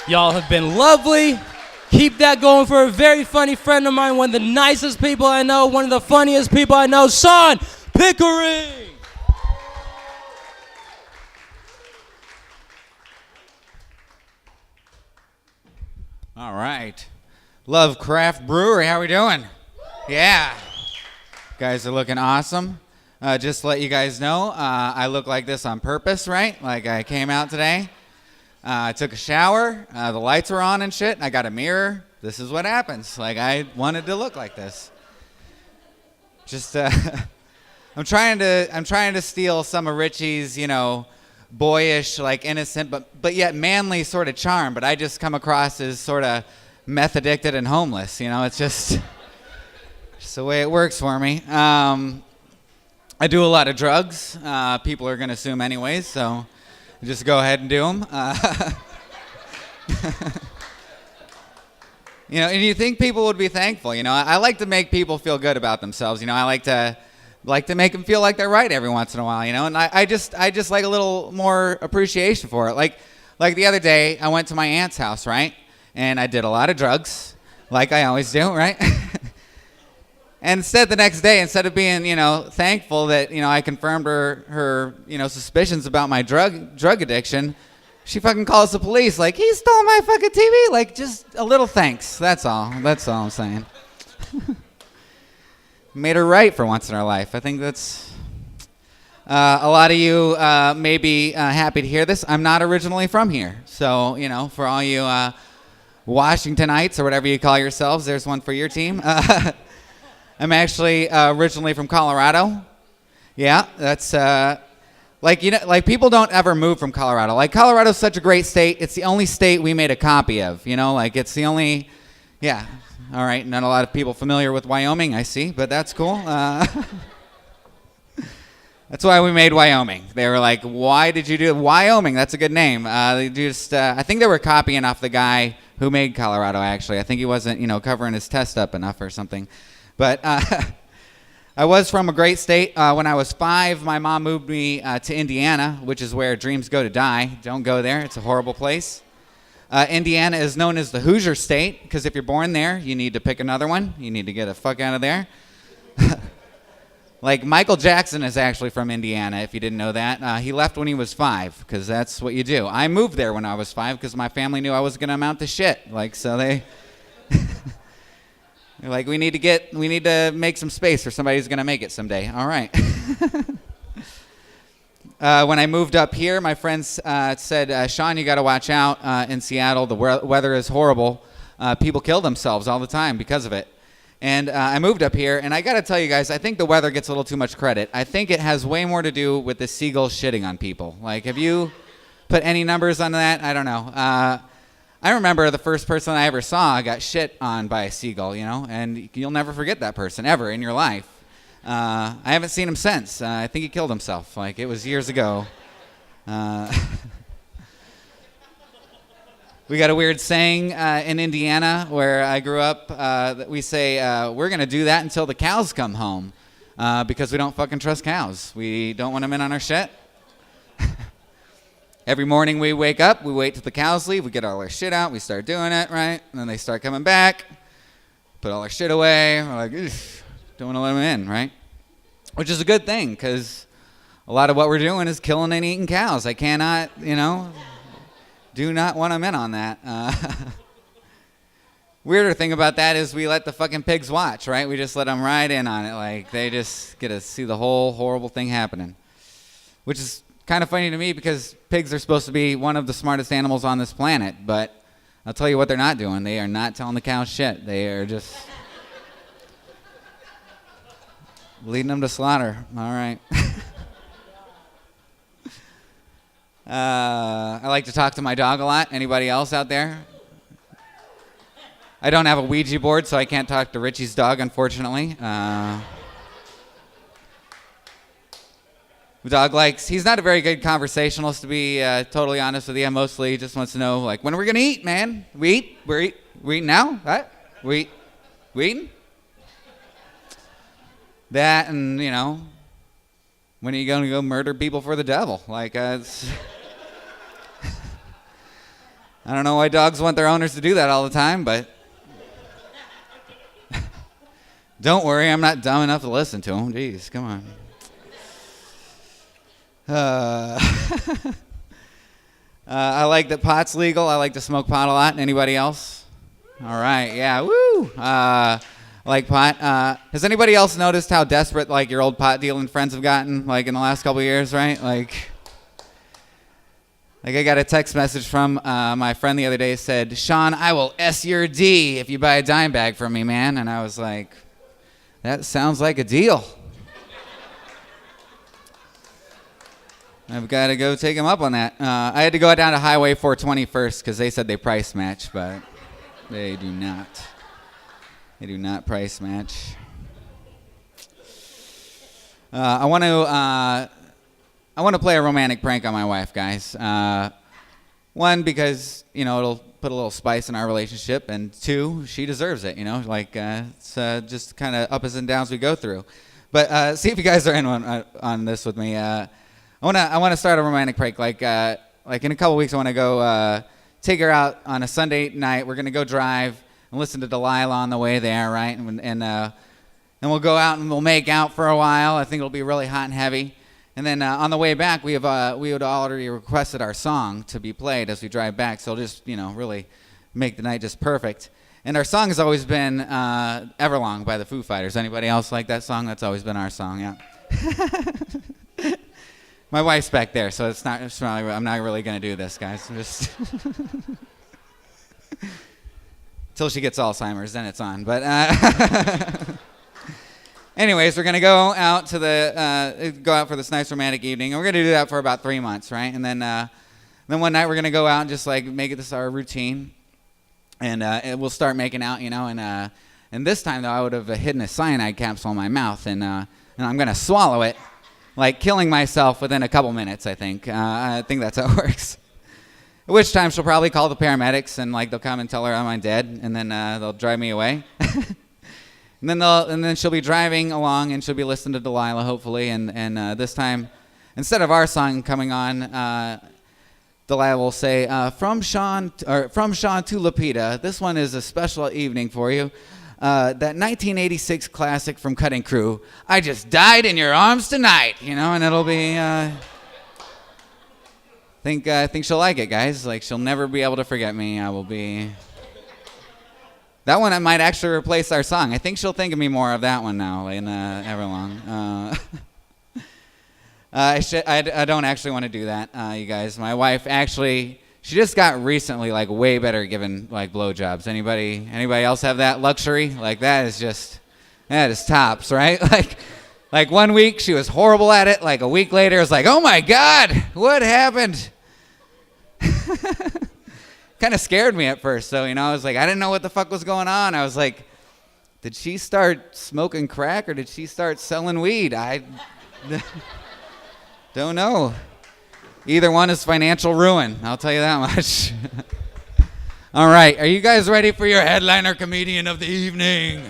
Y'all have been lovely. Keep that going for a very funny friend of mine, one of the nicest people I know, one of the funniest people I know, Sean Pickering. All right. LoveCraft Brewery, how we doing? Yeah. Guys are looking awesome. Just to let you guys know, I look like this on purpose, right? Like I came out today. I took a shower. The lights were on and shit. I got a mirror. This is what happens. Like I wanted to look like this. Just, I'm trying to steal some of Richie's, boyish, like innocent, but yet manly sort of charm. But I just come across as sort of meth addicted and homeless. It's just the way it works for me. I do a lot of drugs. People are going to assume anyways, so just go ahead and do them. And you think people would be thankful. I like to make people feel good about themselves. I like to make them feel like they're right every once in a while. And I just like a little more appreciation for it. Like the other day, I went to my aunt's house, right? And I did a lot of drugs, like I always do, right? And instead, the next day, instead of being, thankful that, I confirmed her suspicions about my drug addiction, she fucking calls the police like, he stole my fucking TV. Like, just a little thanks. That's all. That's all I'm saying. Made her right for once in her life. I think that's... a lot of you may be happy to hear this. I'm not originally from here. So, for all you Washingtonites or whatever you call yourselves, there's one for your team. I'm actually originally from Colorado. Yeah, that's like people don't ever move from Colorado. Like Colorado's such a great state. It's the only state we made a copy of. Like it's the only. Yeah. All right. Not a lot of people familiar with Wyoming, I see, but that's cool. That's why we made Wyoming. They were like, "Why did you do Wyoming? That's a good name." They just, I think they were copying off the guy who made Colorado. Actually, I think he wasn't, covering his test up enough or something. But I was from a great state. When I was 5, my mom moved me to Indiana, which is where dreams go to die. Don't go there. It's a horrible place. Indiana is known as the Hoosier State because if you're born there, you need to pick another one. You need to get the fuck out of there. Like Michael Jackson is actually from Indiana, if you didn't know that. He left when he was 5 because that's what you do. I moved there when I was 5 because my family knew I was going to amount to shit. Like, so they... They're like, we need to make some space for somebody who's going to make it someday. All right. When I moved up here, my friends said, Sean, you got to watch out in Seattle. The weather is horrible. People kill themselves all the time because of it. And I moved up here, and I got to tell you guys, I think the weather gets a little too much credit. I think it has way more to do with the seagulls shitting on people. Like, have you put any numbers on that? I don't know. I remember the first person I ever saw got shit on by a seagull, and you'll never forget that person ever in your life. I haven't seen him since. I think he killed himself. Like, it was years ago. We got a weird saying in Indiana where I grew up that we say, we're going to do that until the cows come home because we don't fucking trust cows. We don't want them in on our shit. Every morning we wake up, we wait till the cows leave, we get all our shit out, we start doing it, right? And then they start coming back, put all our shit away, we're like, don't want to let them in, right? Which is a good thing, because a lot of what we're doing is killing and eating cows. I cannot, do not want them in on that. Weirder thing about that is we let the fucking pigs watch, right? We just let them ride in on it, like they just get to see the whole horrible thing happening, which is kind of funny to me because pigs are supposed to be one of the smartest animals on this planet, but I'll tell you what they're not doing. They are not telling the cows shit. They are just leading them to slaughter. All right. I like to talk to my dog a lot. Anybody else out there? I don't have a Ouija board, so I can't talk to Richie's dog, unfortunately. The dog he's not a very good conversationalist, to be totally honest with you. Mostly he just wants to know, like, when are we going to eat, man? We eat? We're eating now? What? We eating? That and, when are you going to go murder people for the devil? Like, it's... I don't know why dogs want their owners to do that all the time, but don't worry, I'm not dumb enough to listen to them. Jeez, come on. I like that pot's legal. I like to smoke pot a lot. Anybody else? All right, yeah, woo. I like pot. Has anybody else noticed how desperate like your old pot dealing friends have gotten like in the last couple of years, right? Like I got a text message from my friend the other day, said, "Sean, I will S your D if you buy a dime bag from me, man." And I was like, that sounds like a deal. I've got to go take him up on that. I had to go down to Highway 420 first because they said they price match, but they do not. They do not price match. I want to play a romantic prank on my wife, guys. One, because it'll put a little spice in our relationship, and two, she deserves it. Like it's just kind of ups and downs we go through. But see if you guys are in on this with me. I want to start a romantic prank. Like in a couple weeks, I want to go take her out on a Sunday night. We're gonna go drive and listen to Delilah on the way there, right? And we'll go out and we'll make out for a while. I think it'll be really hot and heavy. And then on the way back, we had already requested our song to be played as we drive back. So it'll just really make the night just perfect. And our song has always been Everlong by the Foo Fighters. Anybody else like that song? That's always been our song, yeah. My wife's back there, so I'm not really going to do this, guys. Just until she gets Alzheimer's, then it's on. But anyways, we're going to go out for this nice romantic evening. And we're going to do that for about 3 months, right? And then one night we're going to go out and just like make this our routine. And we'll start making out, and this time, though, I would have hidden a cyanide capsule in my mouth, and I'm going to swallow it, like killing myself within a couple minutes, I think. I think that's how it works. At which time she'll probably call the paramedics, and like they'll come and tell her I'm dead, and then they'll drive me away. and then she'll be driving along, and she'll be listening to Delilah, hopefully, and this time, instead of our song coming on, Delilah will say, from Sean to Lupita, this one is a special evening for you. That 1986 classic from Cutting Crew, I Just Died in Your Arms Tonight, and it'll be, I think she'll like it, guys. Like, she'll never be able to forget me. I will be, that one I might actually replace our song. I think she'll think of me more of that one now in Everlong. I don't actually want to do that, you guys. My wife actually, she just got recently like way better at giving like blowjobs. Anybody else have that luxury? Like that is tops, right? Like 1 week she was horrible at it. Like a week later it was like, oh my God, what happened? Kind of scared me at first. So, I was like, I didn't know what the fuck was going on. I was like, did she start smoking crack or did she start selling weed? I don't know. Either one is financial ruin, I'll tell you that much. All right, are you guys ready for your headliner comedian of the evening?